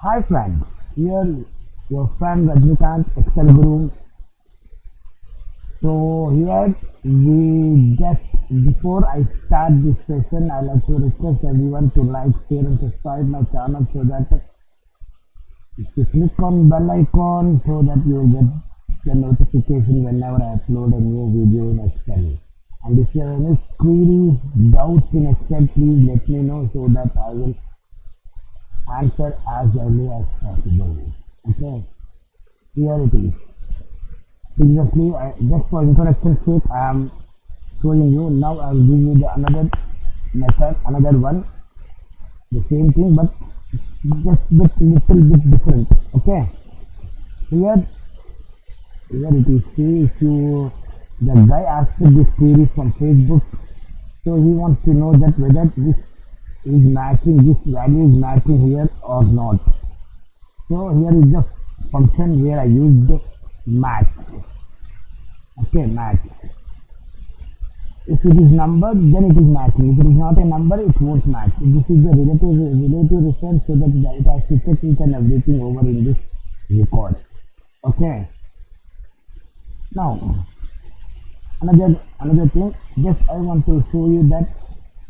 Hi friends, here your friend Rajnikant Excel Guru. So here we just before I start this session, I like to request everyone to like, share, and subscribe my channel so that if you click on bell icon so that you will get the notification whenever I upload a new video in Excel. And if you have any queries, doubts in Excel, please let me know so that I will answer as early as possible. Okay, here it is. Previously, just for introduction sake, I am showing you. Now I will give you the another method, another one, the same thing, but just little bit different. Okay, here, here it is. See, if you the guy asked this query from Facebook, so he wants to know that whether this is matching, this value is matching here or not. So here is the function where I use the match. Okay, match. If it is number, then it is matching. If it is not a number, it won't match. This is the relative reference so that it has to check each and everything over in this record. Okay. Now another thing, just I want to show you that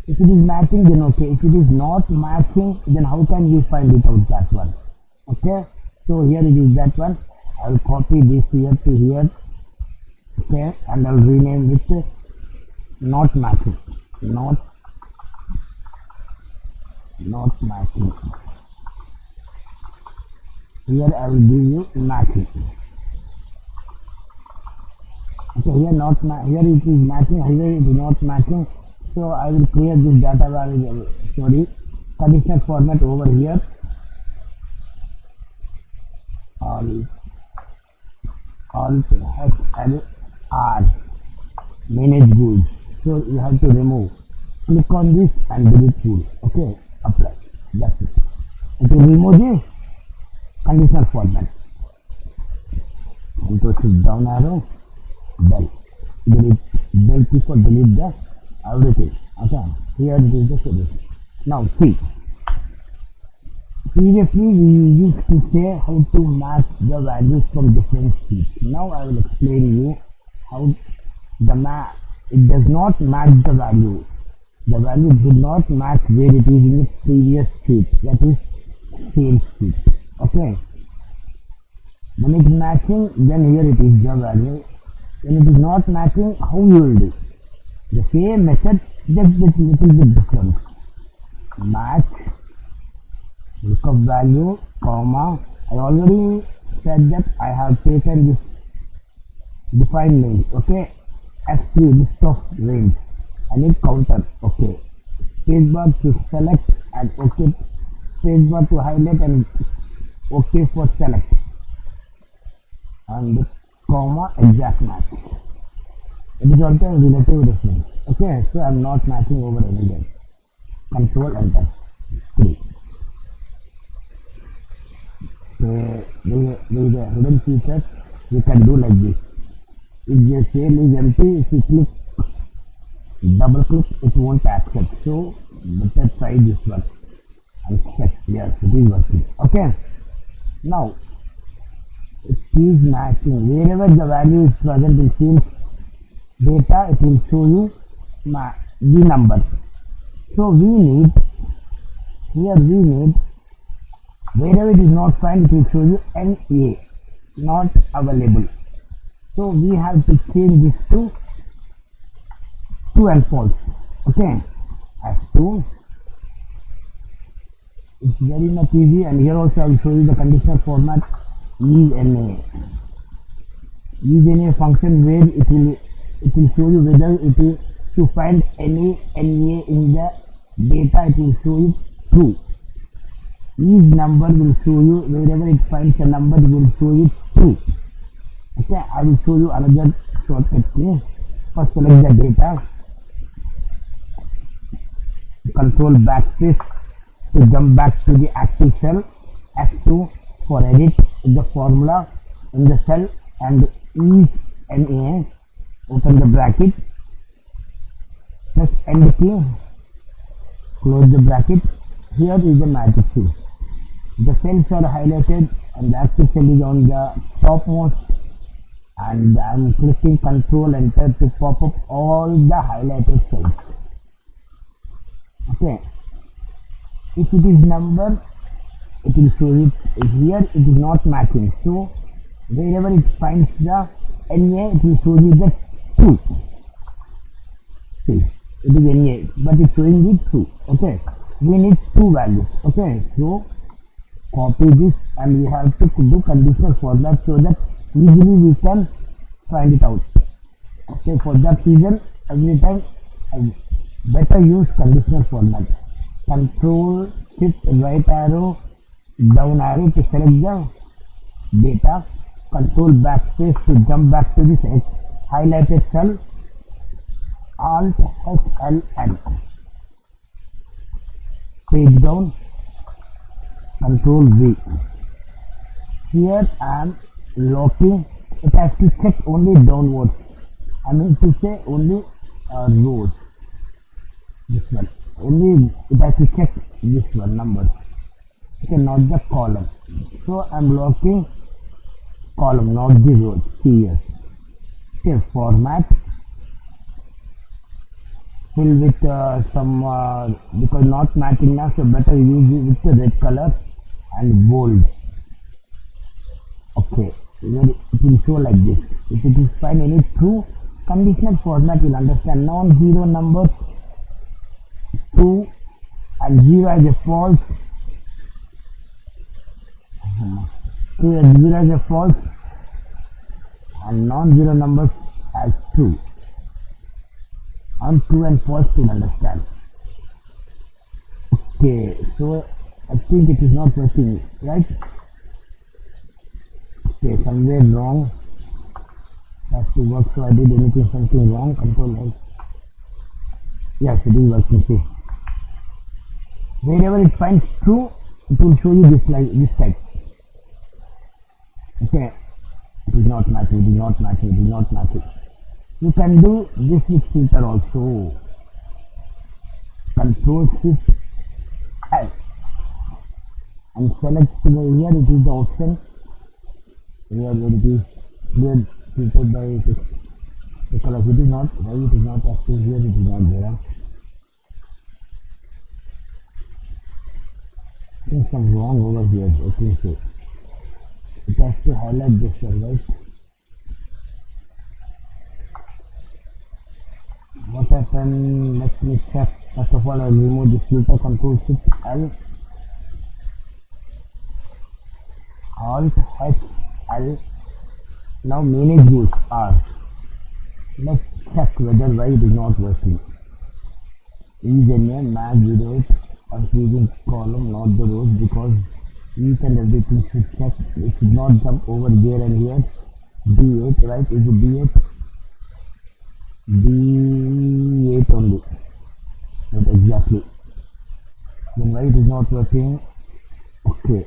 if it is matching, then okay. If it is not matching, then how can we find it out, that one? Okay, so here it is, that one. I will copy this here to here. Okay, and I'll rename it not matching. Not matching. Here I will give you matching. Okay, here it is matching, here it is not matching. So I will create this data value, conditional format over here. Alt H and R, manage goods. So you have to remove. Click on this and delete tool. Okay, apply. That's it. It will remove the conditional format. Control shift down arrow. Del. Delete. Del key for delete the everything. Okay. Here it is the solution. Now see. Previously we used to say how to match the values from different sheets. Now I will explain you how it does not match the value. The value did not match where it is in the previous sheet, that is sales sheet. Okay. When it is matching, then here it is the value. When it is not matching, how you will do? The same method, just with little bit different. Match, lookup value, comma. I already said that I have taken this define range. Okay, F3 list of range. I need counter. Okay, spacebar to select and okay, spacebar to highlight and okay for select, and comma exact match. It is also a relative reference. Okay, so I am not matching over anything. Control enter. 3. So there is a hidden feature you can do like this. If the cell is empty, if you click, double click, it won't accept. So better try this one and check. Yes, it is working. Okay. Now it is matching. Wherever the value is present in sales data, it will show you the number. So we need wherever it is not found, it will show you NA, not available. So we have to change this to true and false. Okay, as true. It's very much easy, and here also I will show you the conditional format. Use NA. Use NA function where it will show you whether it is to find any NA in the data, it will show you true. Each number will show you wherever it finds a number, it will show you true. Okay, I will show you another shortcut key. First select the data. Control backspace to jump back to the active cell. F2 for edit the formula in the cell and each NA. Open the bracket. Press end key. Close the bracket. Here is the magic key. The cells are highlighted and the active cell is on the topmost, and I'm clicking Control Enter to pop up all the highlighted cells. Okay, if it is number, it will show it here. It is not matching, so wherever it finds the NA, it will show you the 2. See, it is NA, but it's showing it 2. Okay, we need 2 values. Okay, so copy this and we have to do conditional format so that easily we can find it out. Okay, for that reason, every time I better use conditional format. Control Shift right arrow down arrow to select the data. Control backspace to jump back to this highlighted cell. Alt HLN. Page down. Control V. Here I am locking. It has to check only downwards. I mean to say only rows. This one. Only it has to check this one numbers. Okay, not the column. So I'm locking column, not the rows. See here. Okay, format. Fill with some because not matching now, so better use it with the red color and bold. Okay, it will show like this. If it is find any true, conditional format will understand non-zero numbers 2 and 0 as a false. 2 and 0 as a false and non-zero numbers as true. And true and false to understand. Okay, so I think it is not working, right? Okay, somewhere wrong. Has to work, so I did something wrong. Control L. Yes, it is working. See, wherever it finds true, it will show you this type. Okay, it is not matching. It is not matching. It is not matching. You can do this with filter also. Control Shift L and select here. It is the option here where it is cleared filtered by the color. It is not why it is not active here. It is not there. I think some wrong over here. I think so. It has to highlight this one, right? What happened? Let me check. First of all, I will remove this filter. Control Shift L. Alt H L. Now manage rules are. Let's check whether why it is not working. Username match without increasing column, not the rows, because each and everything should check. It should not jump over there and here. D8, right? Is it D8? D8 only. Not exactly. Then why it is not working? Okay.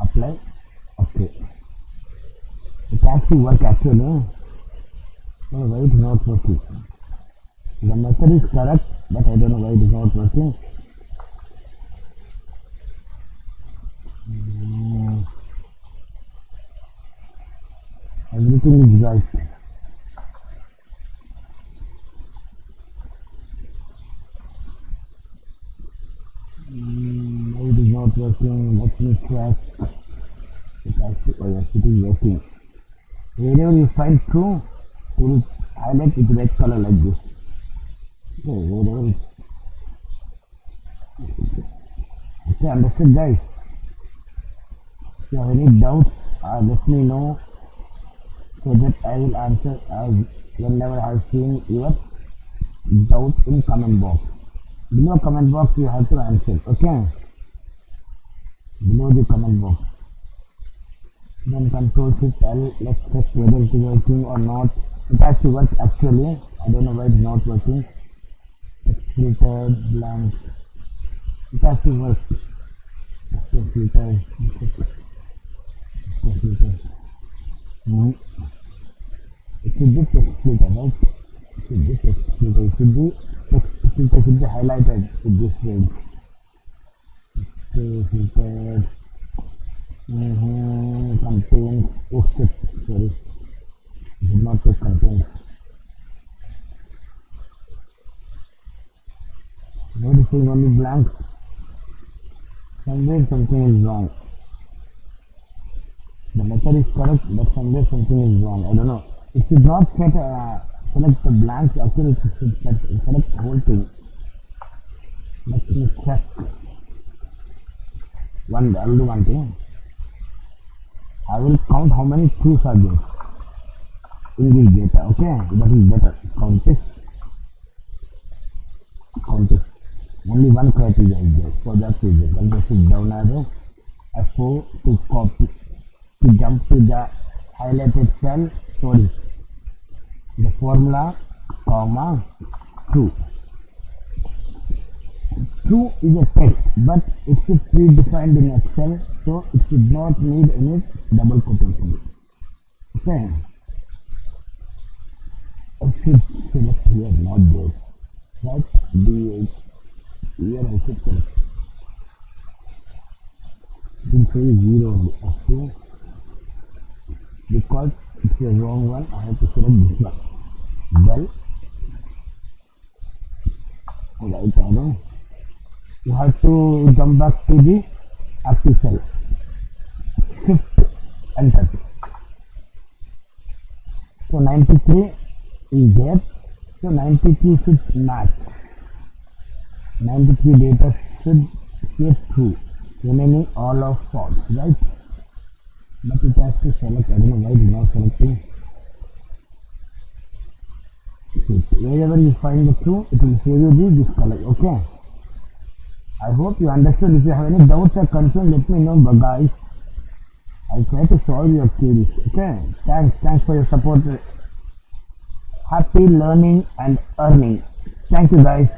Apply. Okay. It has to work actually. So why it is not working? The method is correct, but I don't know why it is not working. Everything is right. Why it is not working? Let me check. It has to, oh yes, it is working. Wherever you find true, you will highlight with red color like this. Okay, wherever it. Okay, understood, guys. If you have any doubts, let me know so that I will answer whenever I have seen your doubt in comment box. Below comment box you have to answer, okay? Below the comment box. Then Control Shift L, let's check whether it is working or not. It has to work actually. I don't know why it is not working. Filter blank. It has to work. Filter. It should be text filter, right? It should be text filter. It should be text filter should be highlighted with this range. Filtered. Contains. Oh shit, sorry. Did not take contains. Noticing only blanks. Somewhere something is wrong. The method is correct, but somewhere something is wrong. I don't know. It should not select the blanks. Actually, it should select the whole thing. Let me check. I'll do one thing. I will count how many trues are there in this data. Okay, that is better. Count this. Count this. Only one criteria is there, so that's easy. I'll just hit down arrow F4 to copy, to jump to the highlighted cell. Sorry, the formula, comma, true. True is a text, but it is predefined in Excel, so it should not need any double quotation. Okay, I should select here, not this. Right? D8. Here I should select. It will say 0 only. Okay. Because it's a wrong one, I have to select this one. Well, right arrow. You have to jump back to the active cell. Shift enter. So 93 is there. So 93 should match. 93 data should say true. Remaining all of false, right? But it has to select. I don't know why it is not selecting. Wherever you find the true, it will save you this color. Okay. I hope you understood. If you have any doubts or concerns, let me know, guys. I'll try to solve your queries. Okay. Thanks for your support. Happy learning and earning. Thank you, guys.